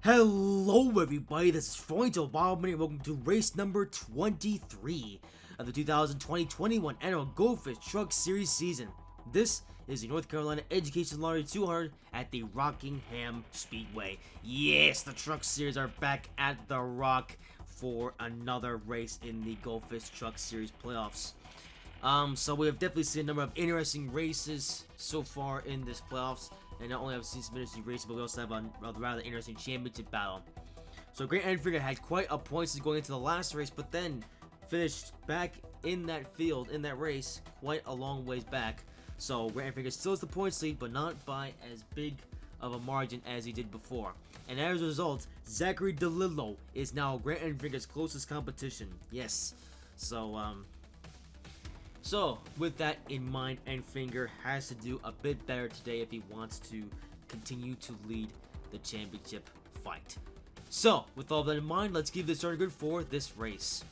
Hello everybody, this is Froito Bobman and welcome to race number 23 of the 2020-21 NROL Goldfish Truck Series season. This is the North Carolina Education Lottery 200 at the Rockingham Speedway. Yes, the Truck Series are back at the Rock for another race in the Goldfish Truck Series playoffs. So we have definitely seen a number of interesting races so far in this playoffs. And not only have we seen some interesting races, but we also have a rather interesting championship battle. So Grant Enfinger had quite a points going into the last race, but then finished back in that field, in that race, quite a long ways back. So Grant Enfinger still has the points lead, but not by as big of a margin as he did before. And as a result, Zachary DeLillo is now Grant Enfinger's closest competition. Yes. So, with that in mind, Enfinger has to do a bit better today if he wants to continue to lead the championship fight. So, with all that in mind, let's give this started good for this race.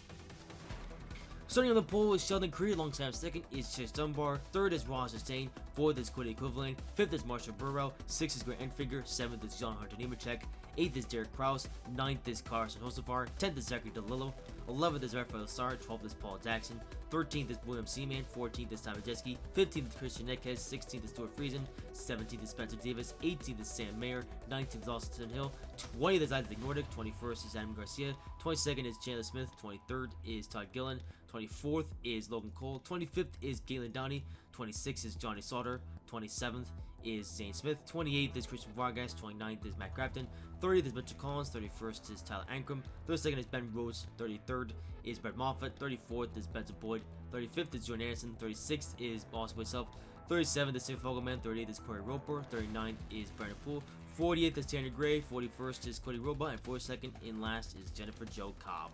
Starting on the pole is Sheldon Creed, alongside second is Chase Dunbar, third is Ross Sustain, fourth is Cody Equivalent, fifth is Marshall Burrow, sixth is Grant Enfinger, seventh is John Hunter Nemechek, 8th is Derek Krause, 9th is Carson Josefar, 10th is Zachary DeLillo, 11th is Rafael Sar, 12th is Paul Jackson, 13th is William Seaman, 14th is Tom Majeski, 15th is Christian Nekes, 16th is Stuart Friesen, 17th is Spencer Davis, 18th is Sam Mayer, 19th is Austin Hill, 20th is Isaac Nordic, 21st is Adam Garcia, 22nd is Chandler Smith, 23rd is Todd Gillen, 24th is Logan Cole, 25th is Galen Downey, 26th is Johnny Sauter, 27th is Zane Smith, 28th is Christian Vargas, 29th is Matt Crafton, 30th is Mitchell Collins, 31st is Tyler Ankrum, 32nd is Ben Rose, 33rd is Brett Moffitt, 34th is Benson Boyd, 35th is Jordan Anderson, 36th is Austin myself, 37th is Tim Fogelman, 38th is Corey Roper, 39th is Brandon Poole, 48th is Tanner Gray, 41st is Cody Roba, and 42nd and last is Jennifer Jo Cobb.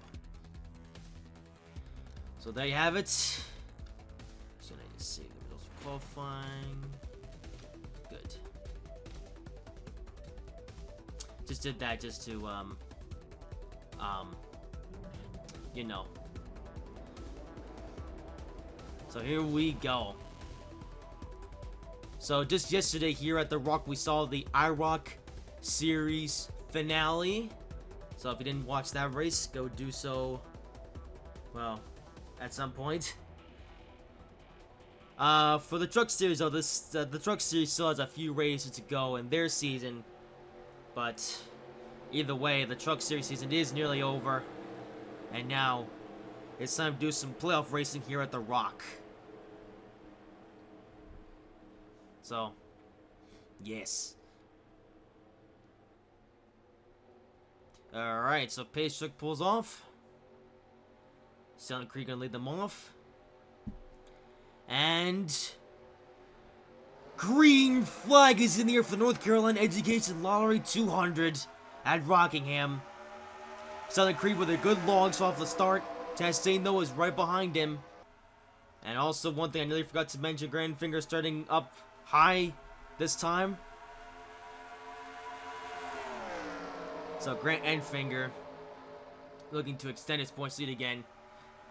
So there you have it. So now you see the results for qualifying. Good. Just did that just to, you know. So here we go. So just yesterday here at the Rock, we saw the IROC series finale. So if you didn't watch that race, go do so, well, at some point. For the Truck Series, though, the Truck Series still has a few races to go in their season. But either way, the Truck Series season is nearly over. And now, it's time to do some playoff racing here at the Rock. So, yes. Alright, so Pace Truck pulls off. Silent Creek gonna lead them off. And green flag is in the air for the North Carolina Education Lottery 200 at Rockingham. Southern Creek with a good logs off the start. Chastain, though, is right behind him. And also, one thing I nearly forgot to mention, Grant Enfinger starting up high this time. So Grant Enfinger looking to extend his point lead again.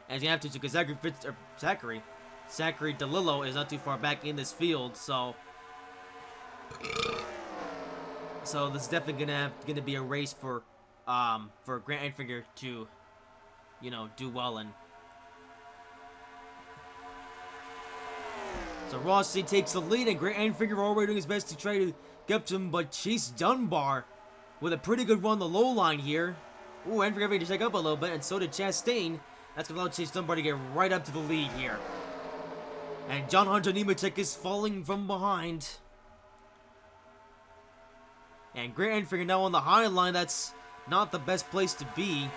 As you have to, because Zachary DeLillo is not too far back in this field, so this is definitely gonna be a race for Grant Enfinger to, you know, do well in. So Rossi takes the lead, and Grant Enfinger already doing his best to try to get to him, but Chase Dunbar with a pretty good run the low line here. Ooh, Enfinger having to take up a little bit, and so did Chastain. That's gonna allow Chase Dunbar to get right up to the lead here. And John Hunter Nemechek is falling from behind. And Grant Enfinger now on the high line. That's not the best place to be.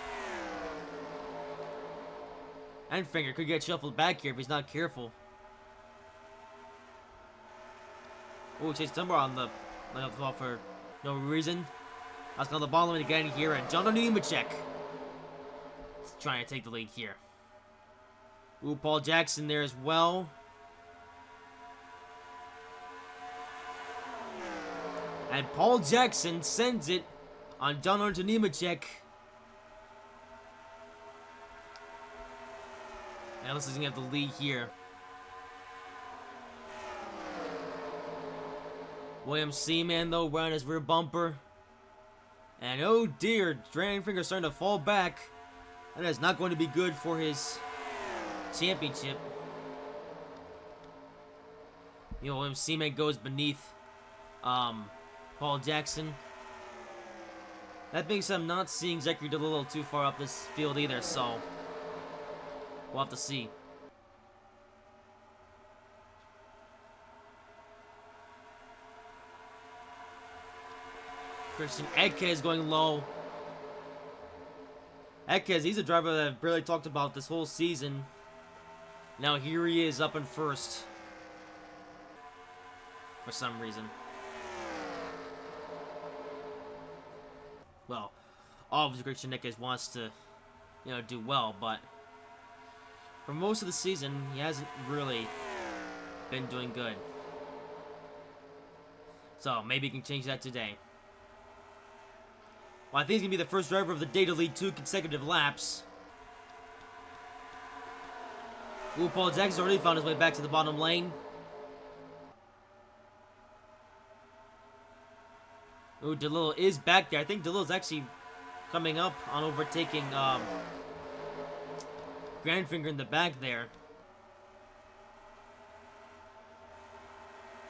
Enfinger could get shuffled back here if he's not careful. Oh, Chase Dunbar on the line of the ball for no reason. That's on the bottom again here, and John Hunter Nemechek is trying to take the lead here. Ooh, Paul Jackson there as well. And Paul Jackson sends it on John Hunter Nemechek. And this is going to have the lead here. William Seaman, though, around his rear bumper. And oh dear, Dragon Finger's starting to fall back. That is not going to be good for his championship. You know, when C-Man goes beneath Paul Jackson. That being said, I'm not seeing Zachary DeLillo too far up this field either, so we'll have to see. Christian Edke is going low. Edke, he's a driver that I've barely talked about this whole season. Now here he is up in first. For some reason. Well, obviously Christian Edke wants to, you know, do well, but for most of the season, he hasn't really been doing good. So maybe he can change that today. Well, I think he's going to be the first driver of the day to lead 2 consecutive laps. Ooh, Paul Jackson's already found his way back to the bottom lane. Ooh, DeLillo is back there. I think DeLillo's actually coming up on overtaking Grandfinger in the back there.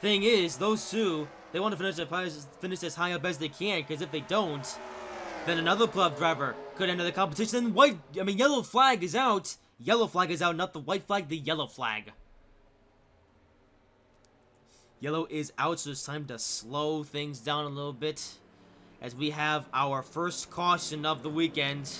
Thing is, those two, they want to finish as high up as they can, because if they don't, then another club driver could enter the competition. Yellow flag is out. Yellow flag is out, not the white flag, the yellow flag. Yellow is out, so it's time to slow things down a little bit as we have our first caution of the weekend.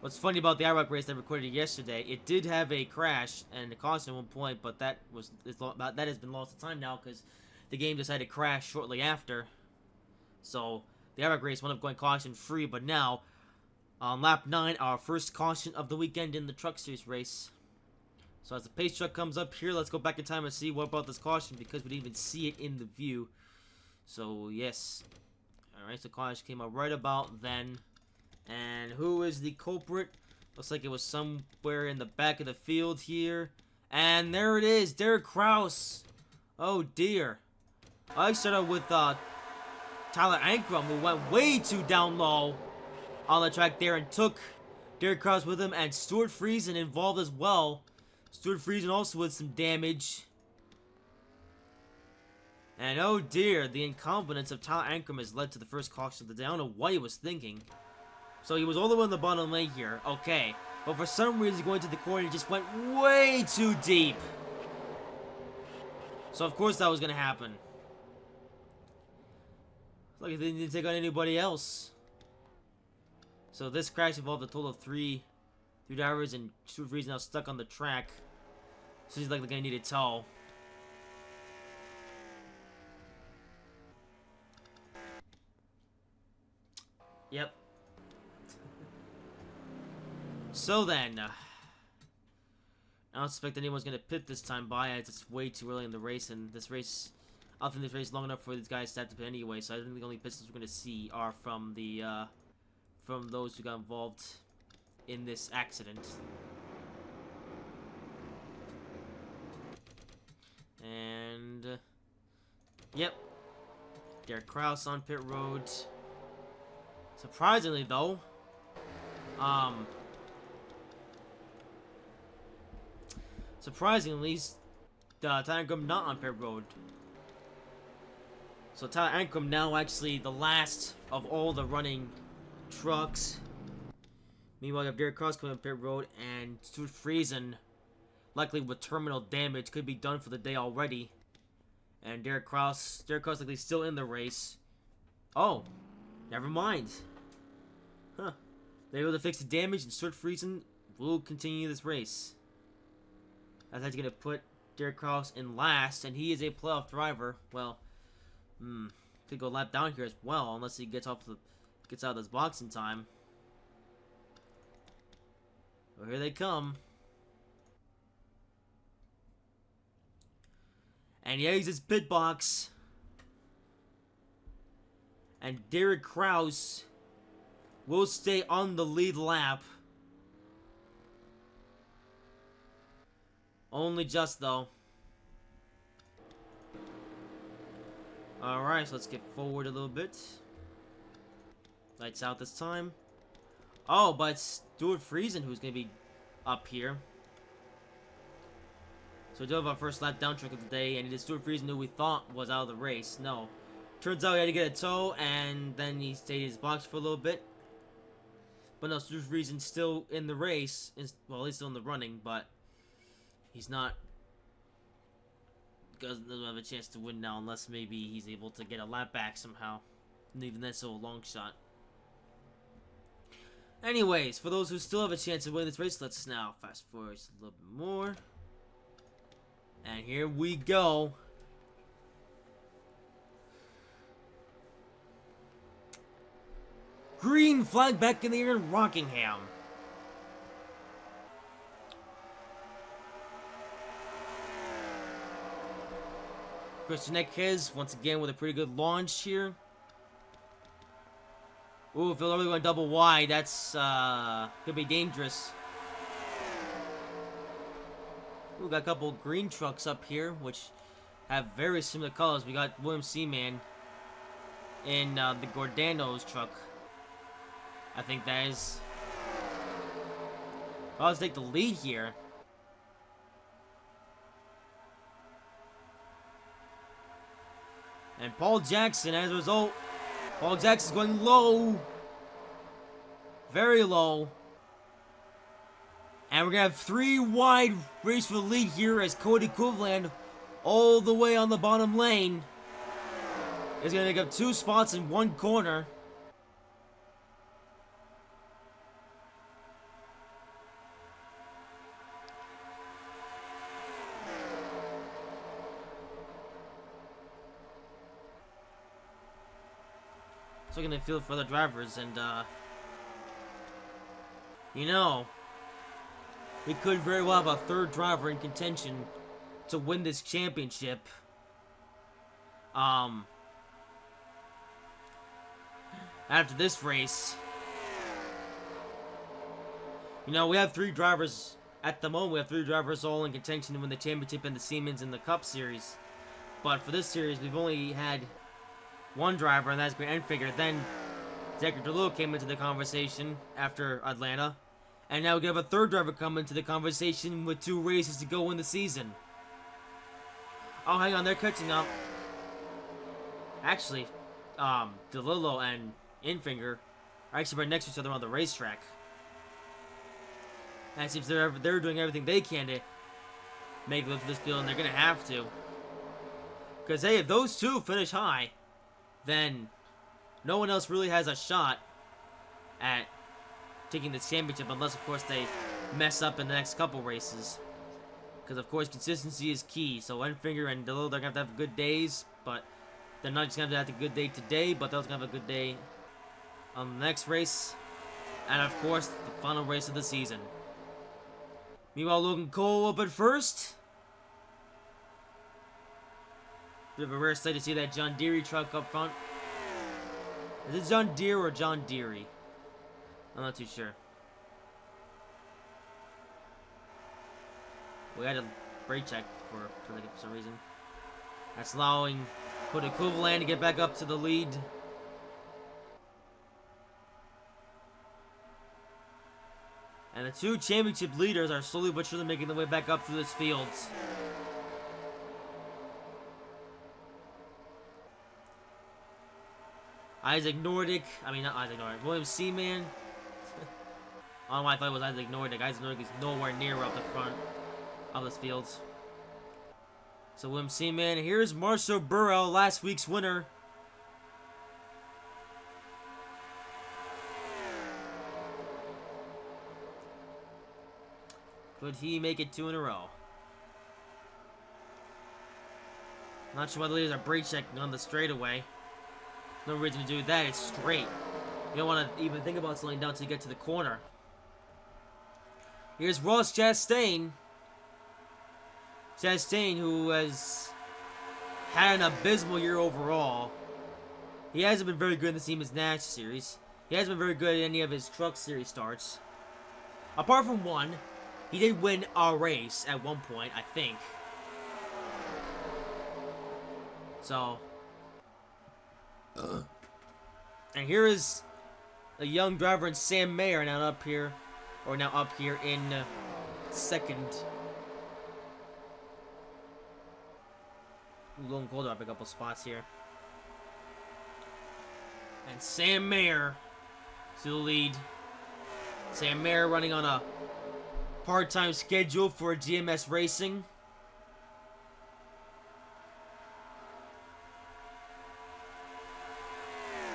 What's funny about the IROC race that I recorded yesterday, it did have a crash and a caution at one point, but that has been lost to time now because the game decided to crash shortly after. So the IROC race wound up going caution free, but now on lap 9, our first caution of the weekend in the Truck Series race. So as the pace truck comes up here, let's go back in time and see what about this caution because we didn't even see it in the view. So yes, alright, so caution came up right about then. And who is the culprit? Looks like it was somewhere in the back of the field here. And there it is, Derek Kraus. Oh dear. I started with Tyler Ankrum, who went way too down low on the track there and took Derek Kraus with him, and Stuart Friesen involved as well. Stuart Friesen also with some damage. And oh dear, the incompetence of Tyler Ankrum has led to the first caution of the day. I don't know what he was thinking. So he was all the way on the bottom lane here, okay. But for some reason, going to the corner, he just went way too deep. So of course that was going to happen. Look, he didn't take on anybody else. So this crash involved a total of three drivers, and Stuart Friesen now stuck on the track. So he's like going to need a tow. Yep. So then, I don't expect anyone's going to pit this time by, as it's way too early in the race, and this race, I don't think this race is long enough for these guys to have to pit anyway, so I think the only pits we're going to see are from the, from those who got involved in this accident. And, yep, Derek Kraus on pit road. Surprisingly, though, Tyler Ankrum not on pit road. So Tyler Ankrum now actually the last of all the running trucks. Meanwhile, you have Derek Kraus coming on pit road, and Stuart Friesen, likely with terminal damage, could be done for the day already. And Derek Kraus likely still in the race. Oh, never mind. Huh. They're able to fix the damage, and Stuart Friesen will continue this race. That's going to put Derek Kraus in last, and he is a playoff driver. Well, could go a lap down here as well, unless he gets out of this box in time. Well, here they come. And he exits pit box. And Derek Kraus will stay on the lead lap. Only just, though. Alright, so let's get forward a little bit. Lights out this time. Oh, but it's Stuart Friesen who's going to be up here. So we do have our first lap down trick of the day, and it is Stuart Friesen who we thought was out of the race. No. Turns out he had to get a tow, and then he stayed in his box for a little bit. But no, Stuart Friesen's still in the race. Well, he's still in the running, but he's not... doesn't have a chance to win now unless maybe he's able to get a lap back somehow. And even that's still a long shot. Anyways, for those who still have a chance to win this race, let's now fast forward a little bit more. And here we go. Green flag back in the air in Rockingham. Christian Eckes once again with a pretty good launch here. Ooh, if they're really going double wide, that's could be dangerous. Ooh, got a couple green trucks up here, which have very similar colors. We got William Seaman in the Gordano's truck. I think that is. I'll take the lead here. And Paul Jackson, as a result, Paul Jackson's going low. Very low. And we're going to have 3 wide race for the lead here as Cody Cleveland, all the way on the bottom lane, is going to take up 2 spots in 1 corner. So we're going to feel for the drivers, and you know, we could very well have a 3rd driver in contention to win this championship. After this race. You know, we have 3 drivers at the moment. We have 3 drivers all in contention to win the championship and the Siemens in the Cup Series. But for this series, we've only had 1 driver, and that's Grant Enfinger. Then Zachary DeLue came into the conversation after Atlanta. And now we have a 3rd driver come into the conversation with 2 races to go in the season. Oh, hang on, they're catching up. Actually, DeLillo and Enfinger are actually right next to each other on the racetrack. And it seems they're doing everything they can to make it to this field, and they're going to have to. Because, hey, if those 2 finish high, then no one else really has a shot at taking the championship, unless, of course, they mess up in the next couple races. Because, of course, consistency is key. So, Enfinger and DeLillo, they're going to have good days, but they're not just going to have a good day today, but they're also going to have a good day on the next race. And, of course, the final race of the season. Meanwhile, Logan Cole up at first. Bit of a rare sight to see that John Deere truck up front. Is it John Deere or John Deere? I'm not too sure. We had a brake check for some reason. That's allowing Cody Cleveland to get back up to the lead. And the 2 championship leaders are slowly but surely making their way back up through this field. William Seaman. I don't know why I thought it was Isaac Nordic. Isaac Nordic is nowhere near up the front of this field. So William Seaman. Here's Marcel Burrell, last week's winner. Could he make it 2 in a row? Not sure why the leaders are brake checking on the straightaway. No reason to do that, it's straight. You don't want to even think about slowing down until you get to the corner. Here's Ross Chastain. Chastain, who has had an abysmal year overall. He hasn't been very good in the Siemens Nash series. He hasn't been very good in any of his truck series starts. Apart from one, he did win a race at one point, I think. So, And here is a young driver in Sam Mayer now up here in second. A little colder up a couple spots here. And Sam Mayer to the lead. Sam Mayer running on a part-time schedule for GMS Racing.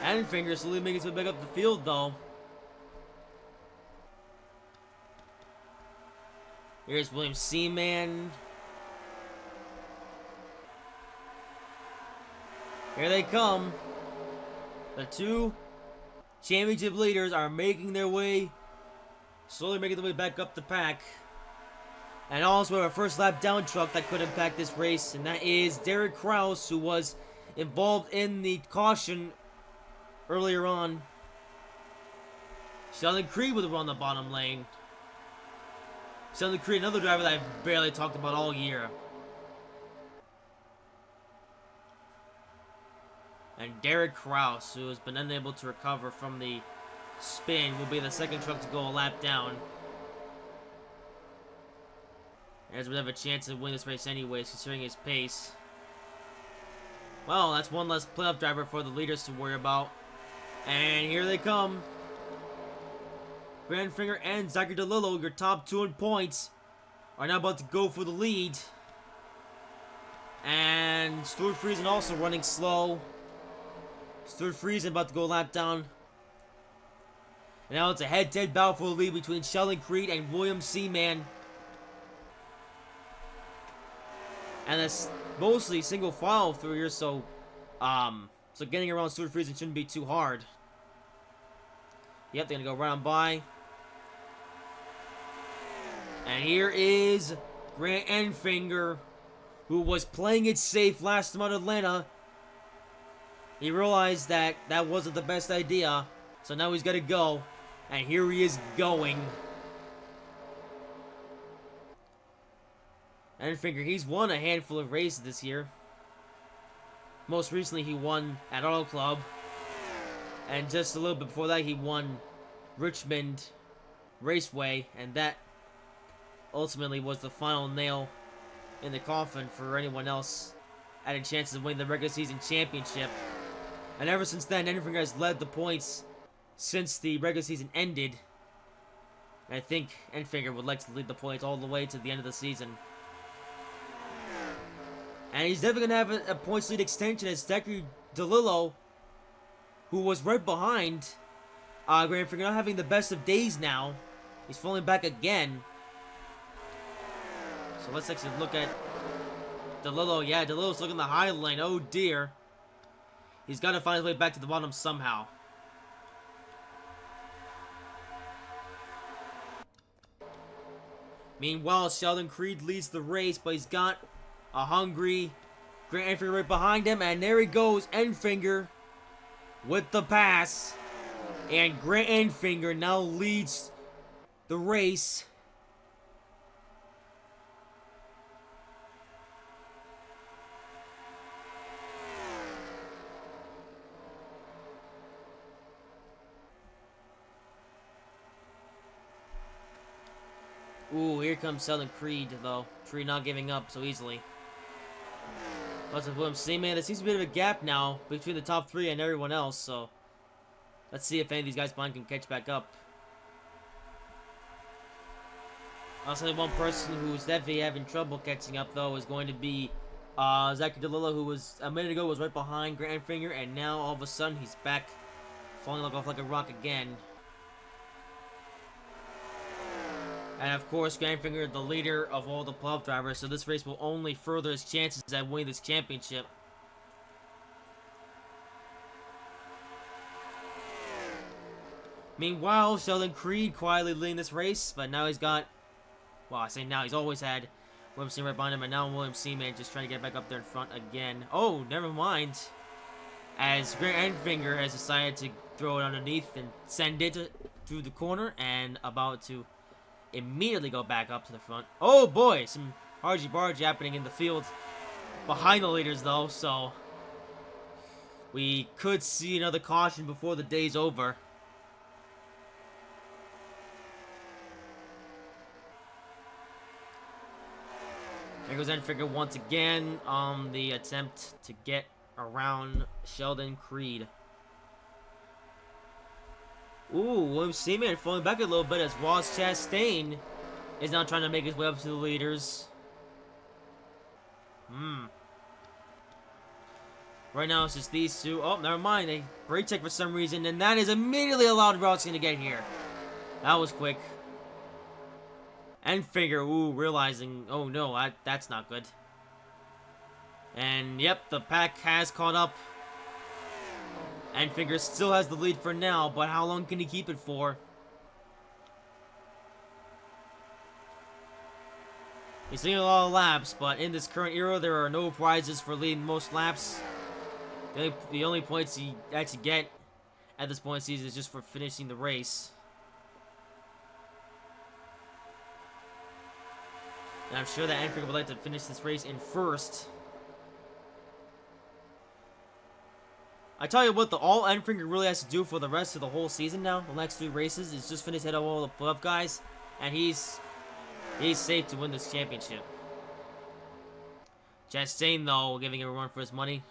Enfinger slowly making his way back up the field, though. Here's William Seaman. Here they come. The two championship leaders are making their way, slowly making their way back up the pack. And also a first lap down truck that could impact this race, and that is Derek Kraus, who was involved in the caution earlier on. Sheldon Creed would have run the bottom lane. Sheldon Creed, another driver that I've barely talked about all year. And Derek Kraus, who has been unable to recover from the spin, will be the second truck to go a lap down. As we have a chance to win this race anyways, considering his pace. Well, that's one less playoff driver for the leaders to worry about. And here they come. Grandfinger and Zachary DeLillo, your top two in points, are now about to go for the lead. And Stuart Friesen also running slow. Stuart Friesen about to go a lap down. And now it's a head-to-head battle for the lead between Sheldon Creed and William Seaman. And it's mostly single file through here, so getting around Stuart Friesen shouldn't be too hard. Yep, they're gonna go right on by. And here is Grant Enfinger, who was playing it safe last time out of Atlanta. He realized that that wasn't the best idea, so now he's got to go. And here he is going. Enfinger, he's won a handful of races this year. Most recently, he won at Auto Club. And just a little bit before that, he won Richmond Raceway. And that ultimately was the final nail in the coffin for anyone else at a chance to win the regular season championship. And ever since then, Enfinger has led the points since the regular season ended. And I think Enfinger would like to lead the points all the way to the end of the season. And he's definitely going to have a points lead extension as Zachary DeLillo, who was right behind Grandfinger, not having the best of days now. He's falling back again. So let's actually look at DeLillo. Yeah, DeLillo's looking the high lane. Oh dear. He's got to find his way back to the bottom somehow. Meanwhile, Sheldon Creed leads the race, but he's got a hungry Grant Enfinger right behind him. And there he goes, Enfinger with the pass. And Grant Enfinger now leads the race. Ooh, here comes Sheldon Creed, though. Creed not giving up so easily. Plus, with William Seaman, there seems to be a bit of a gap now between the top three and everyone else, so let's see if any of these guys behind can catch back up. Also, one person who's definitely having trouble catching up, though, is going to be Zachary DeLillo, who was, a minute ago, was right behind Grant Enfinger, and now, all of a sudden, he's back, falling off like a rock again. And of course, Grandfinger, the leader of all the playoff drivers, so this race will only further his chances at winning this championship. Meanwhile, Sheldon Creed quietly leading this race, but now he's got, well, I say now, he's always had William Seaman right behind him, and now William Seaman just trying to get back up there in front again. Oh, never mind. As Grant Enfinger has decided to throw it underneath and send it through the corner, and about to immediately go back up to the front. Oh boy, some argy-bargy happening in the field behind the leaders though, so we could see another caution before the day's over. There goes Enfinger once again on the attempt to get around Sheldon Creed. Ooh, William Seaman falling back a little bit as Ross Chastain is now trying to make his way up to the leaders. Right now it's just these two. Oh, never mind. They brake check for some reason, and that is immediately allowed Ross to get here. That was quick. Enfinger, ooh, realizing, oh no, that's not good. And yep, the pack has caught up. Enfinger still has the lead for now, but how long can he keep it for? He's leading a lot of laps, but in this current era, there are no prizes for leading most laps. The only points you actually get at this point in the season is just for finishing the race. And I'm sure that Enfinger would like to finish this race in first. I tell you what, all Enfinger really has to do for the rest of the whole season now, the next 3 races, is just finish ahead of all the playoff guys, and he's safe to win this championship. Chastain, though, giving him a run for his money.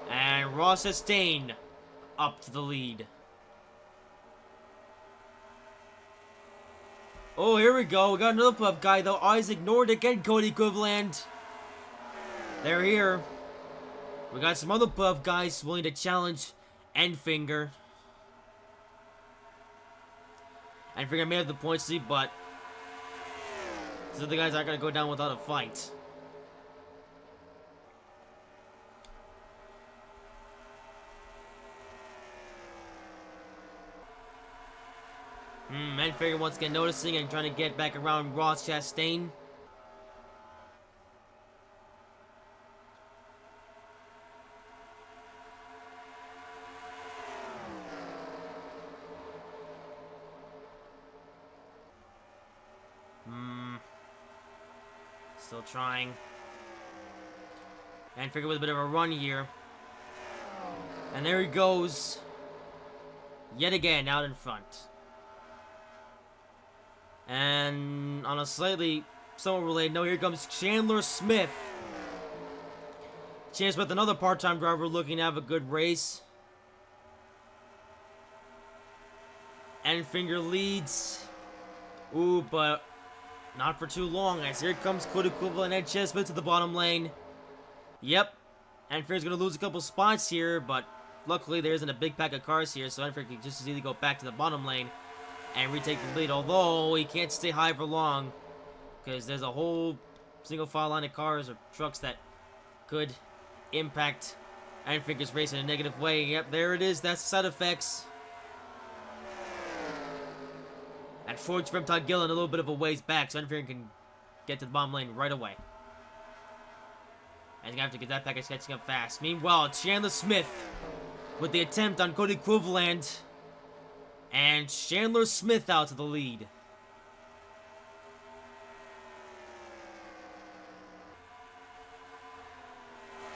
And Ross Chastain up to the lead. Oh, here we go. We got another playoff guy, though. Isaac Nordic and Cody Cleveland. They're here. We got some other playoff guys willing to challenge Enfinger. Enfinger may have the points lead, but these other guys aren't going to go down without a fight. Enfinger once again noticing and trying to get back around Ross Chastain. Still trying. Enfinger with a bit of a run here. And there he goes. Yet again out in front. And on a slightly somewhat related note, here comes Chandler Smith. Chandler Smith, another part-time driver looking to have a good race. Enfinger leads. Ooh, but not for too long, as here comes Cody Cleveland and Chandler Smith to the bottom lane. Yep, Enfinger's going to lose a couple spots here, but luckily there isn't a big pack of cars here, so Enfinger can just as easily go back to the bottom lane and retake the lead, although he can't stay high for long because there's a whole single file line of cars or trucks that could impact Enfinger's race in a negative way. Yep, there it is. That's the side effects. And forward from Todd Gillen a little bit of a ways back, so Enfinger can get to the bottom lane right away. And he's gonna have to get that package catching up fast. Meanwhile, Chandler Smith with the attempt on Cody Cleveland. And Chandler Smith out to the lead.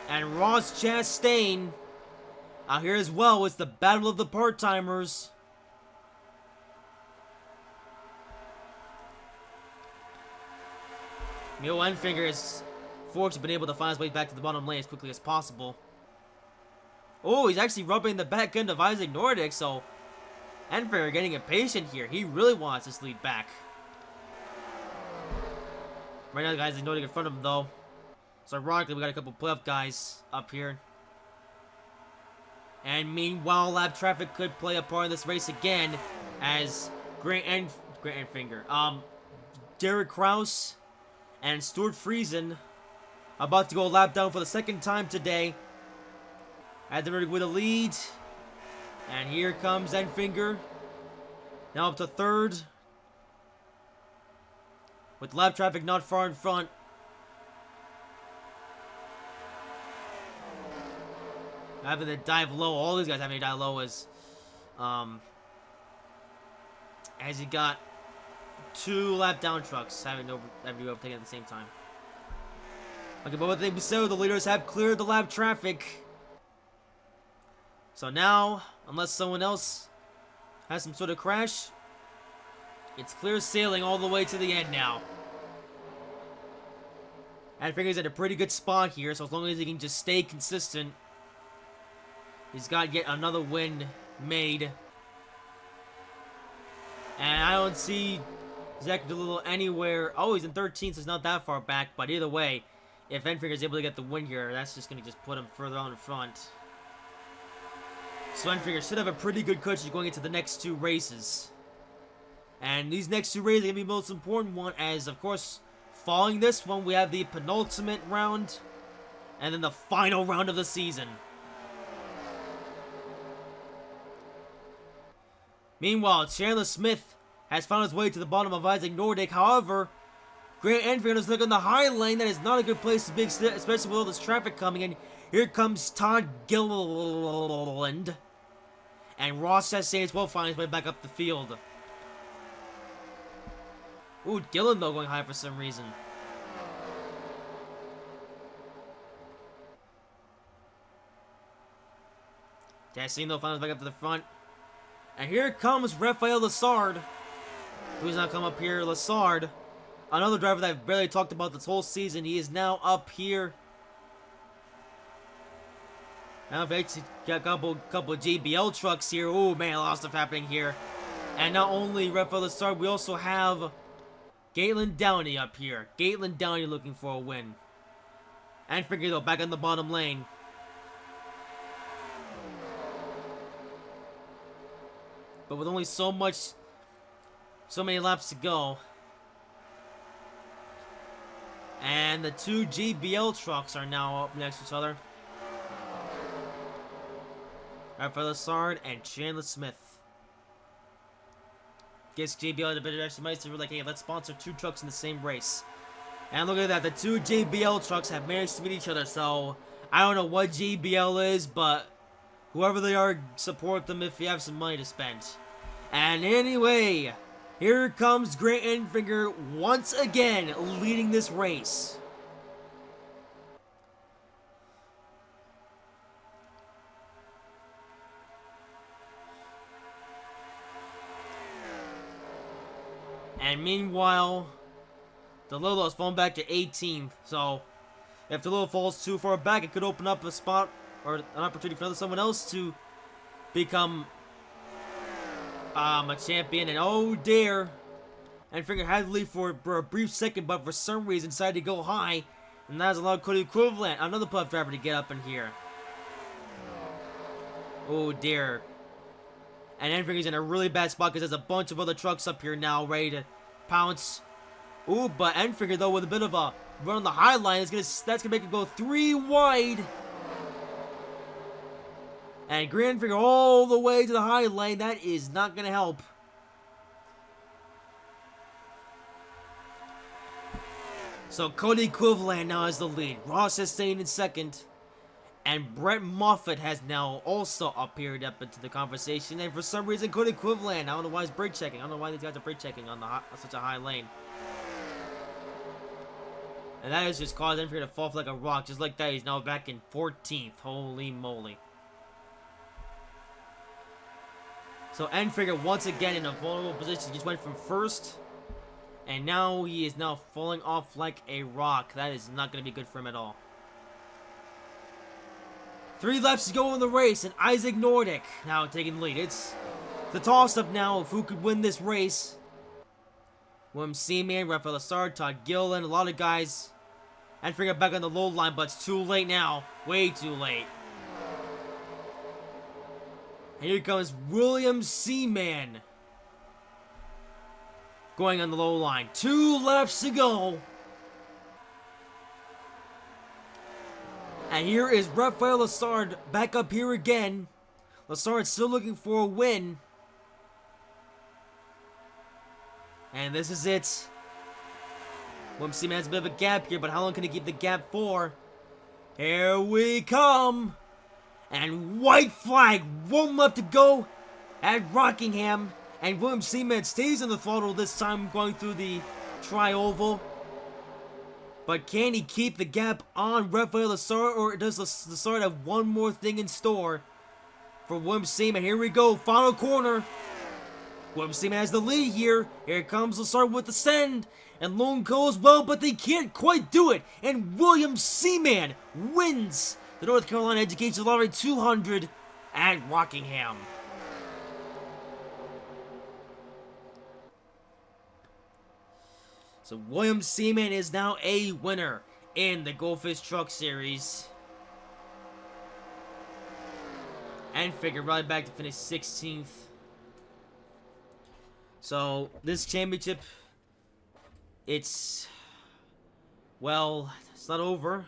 And Ross Chastain out here as well. It's the battle of the part-timers. Neil Enfinger has fortunately been able to find his way back to the bottom lane as quickly as possible. Oh, he's actually rubbing the back end of Isaac Nordic, so Enfinger getting impatient here. He really wants this lead back. Right now, the guys Nordic in front of him, though. So ironically, we got a couple playoff guys up here. And meanwhile, lap traffic could play a part in this race again, as Grant Enfinger, Derek Kraus and Stuart Friesen about to go a lap down for the second time today. At the Nordic with a lead. And here comes Enfinger. Now up to third. With lap traffic not far in front. Having to dive low. All these guys having to dive low as you got two lap down trucks having to overtake at the same time. Okay, but with the so the leaders have cleared the lap traffic. So now, unless someone else has some sort of crash, it's clear sailing all the way to the end now. Anfinger's at a pretty good spot here, so as long as he can just stay consistent, he's got yet another win made. And I don't see Zach Doolittle anywhere. Oh, he's in 13th, so he's not that far back. But either way, if Enfinger's able to get the win here, that's just going to just put him further on in front. So Enfinger should have a pretty good cushion going into the next two races. And these next two races are going to be the most important one, as, of course, following this one, we have the penultimate round, and then the final round of the season. Meanwhile, Chandler Smith has found his way to the bottom of Isaac Nordic. However, Grant Enfinger is looking in the high lane. That is not a good place to be, especially with all this traffic coming in. Here comes Todd Gilliland. And Ross Chastain will find his way back up the field. Ooh, Gillen though going high for some reason. Chastain though finds his way back up to the front. And here comes Raphael Lessard. Who's not come up here? Lessard, another driver that I've barely talked about this whole season. He is now up here. Now I've actually got a couple of JBL trucks here. Oh man, a lot of stuff happening here. And not only Raphael Lessard, we also have Galen Downey up here. Galen Downey looking for a win. And Enfinger though back in the bottom lane. But with only so many laps to go. And the two GBL trucks are now up next to each other. Raphael Lessard and Chandler Smith. Gives JBL a bit of extra money, so we're like, hey, let's sponsor two trucks in the same race. And look at that, the two JBL trucks have managed to meet each other, so I don't know what JBL is, but whoever they are, support them if you have some money to spend. And anyway, here comes Grant Enfinger once again leading this race. And meanwhile, DeLillo has fallen back to 18th. So, if DeLillo falls too far back, it could open up a spot or an opportunity for someone else to become a champion. And oh dear, Enfinger had the lead for a brief second, but for some reason decided to go high, and that has allowed Cody Equivalent, another puff driver, to get up in here. Oh dear. And Enfinger's in a really bad spot because there's a bunch of other trucks up here now ready to pounce. Ooh, but Enfinger though with a bit of a run on the high line that's gonna make it go 3 wide. And Grant Enfinger all the way to the high lane. That is not gonna help. So Cody Equivalent now has the lead. Ross Chastain in second. And Brett Moffitt has now also appeared up into the conversation. And for some reason, Cody Equivalent, I don't know why he's brake checking. I don't know why these guys are brake checking on such a high lane. And that has just caused Enfinger to fall like a rock. Just like that, he's now back in 14th. Holy moly. So Enfinger once again in a vulnerable position. He just went from first. And now he is now falling off like a rock. That is not going to be good for him at all. 3 laps to go in the race, and Isaac Nordic now taking the lead. It's the toss-up now of who could win this race. William Seaman, Raphael Lessard, Todd Gillen, a lot of guys. And Enfinger back on the low line, but it's too late now. Way too late. And here comes William Seaman. Going on the low line. 2 laps to go. And here is Raphael Lessard back up here again. Lessard still looking for a win. And this is it. William Seaman has a bit of a gap here, but how long can he keep the gap for? Here we come. And white flag, 1 lap to go at Rockingham. And William Seaman stays on the throttle this time, going through the tri-oval. But can he keep the gap on Rafael Lessard, or does Lessard have one more thing in store for William Seaman? Here we go, final corner. William Seaman has the lead here. Here comes Lessard with the send. And Lone goes well, but they can't quite do it. And William Seaman wins the North Carolina Education Lottery 200 at Rockingham. So William Seaman is now a winner in the Goldfish Truck Series. And figure right back to finish 16th. So this championship, it's not over,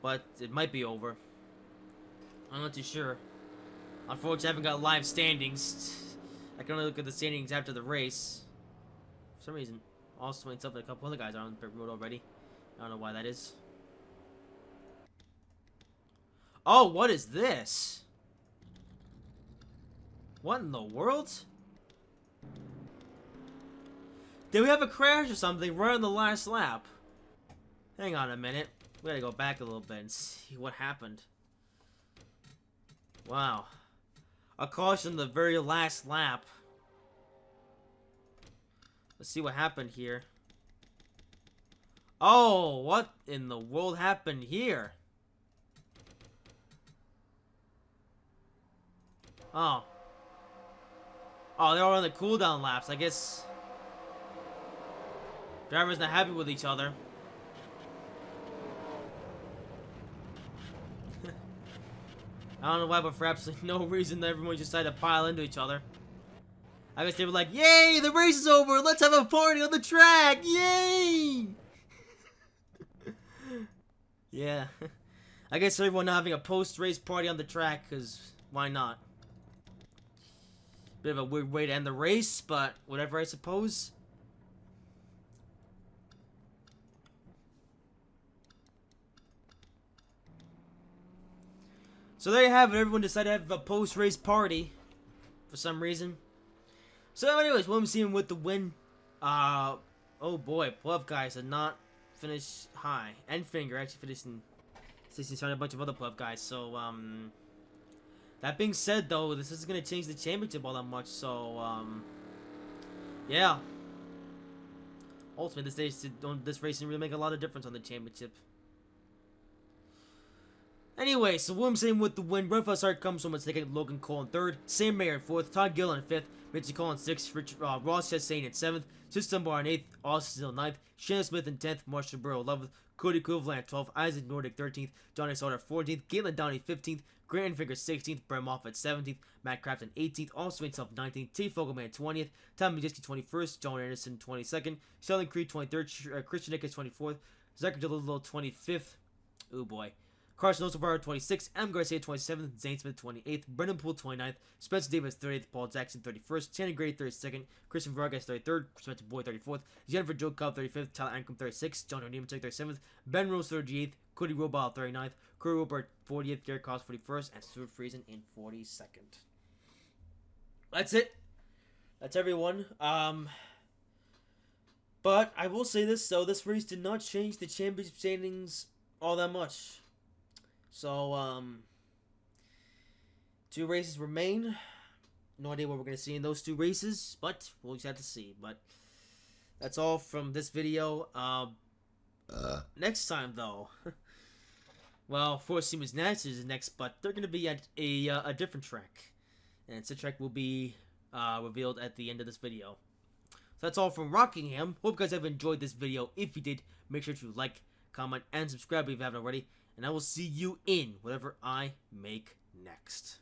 but it might be over. I'm not too sure. Unfortunately, I haven't got live standings. I can only look at the standings after the race. For some reason, also and stuff like a couple other guys are on the road already. I don't know why that is. Oh, what is this? What in the world? Did we have a crash or something right on the last lap? Hang on a minute. We gotta go back a little bit and see what happened. Wow. A caution the very last lap. Let's see what happened here. Oh, what in the world happened here? Oh. Oh, they're all on the cooldown laps. I guess drivers not happy with each other. I don't know why, but for absolutely no reason, everyone just decided to pile into each other. I guess they were like, "Yay, the race is over! Let's have a party on the track! Yay!" Yeah. I guess everyone having a post-race party on the track, because why not? Bit of a weird way to end the race, but whatever, I suppose. So there you have it. Everyone decided to have a post-race party for some reason. So anyways, William Seaman with the win. Oh boy, Plov guys did not finish high. And Finger actually finished in 16th, a bunch of other Plov guys. So that being said, though, this isn't gonna change the championship all that much. So yeah. Ultimately, this race didn't really make a lot of difference on the championship. Anyway, so William Seaman with the win. Rafael Lessard comes from second, Logan Cole in third, Sam Mayer in fourth, Todd Gill in fifth, Richie Cole in sixth, Ross Chastain in seventh, Tristan Barr in eighth, Austin Hill in ninth, Shannon Smith in 10th, Marshall Burrow 11th, Cody Cleveland 12th, Isaac Nordic 13th, Johnny Sauter 14th, Caitlin Downey 15th, Grant Finger 16th, Brett Moffitt 17th, Matt Crafton 18th, Austin himself 19th, T. Fogelman 20th, Tom Majeski 21st, John Anderson 22nd, Sheldon Creed 23rd, Christian Nichols 24th, Zachary DeLillo 25th. Oh boy. Carson Osobara 26th, M. Garcia 27th, Zane Smith 28th, Brendan Poole 29th, Spencer Davis 30th, Paul Jackson 31st, Shannon Gray 32nd, Christian Vargas 33rd, Spencer Boyd 34th, Jennifer Joe Cobb 35th, Tyler Ancrum 36th, John O'Neill 37th, Ben Rose 38th, Cody Robal 39th, Corey Robert 40th, Garrett Coss 41st, and Stuart Friesen in 42nd. That's it. That's everyone. But I will say this, though, this race did not change the championship standings all that much. So, 2 races remain. No idea what we're going to see in those 2 races, but we'll just have to see. But that's all from this video. Next time, though, well, Four Siemens Natchez is next, but they're going to be at a different track. And said track will be revealed at the end of this video. So that's all from Rockingham. Hope you guys have enjoyed this video. If you did, make sure to like, comment, and subscribe if you haven't already. And I will see you in whatever I make next.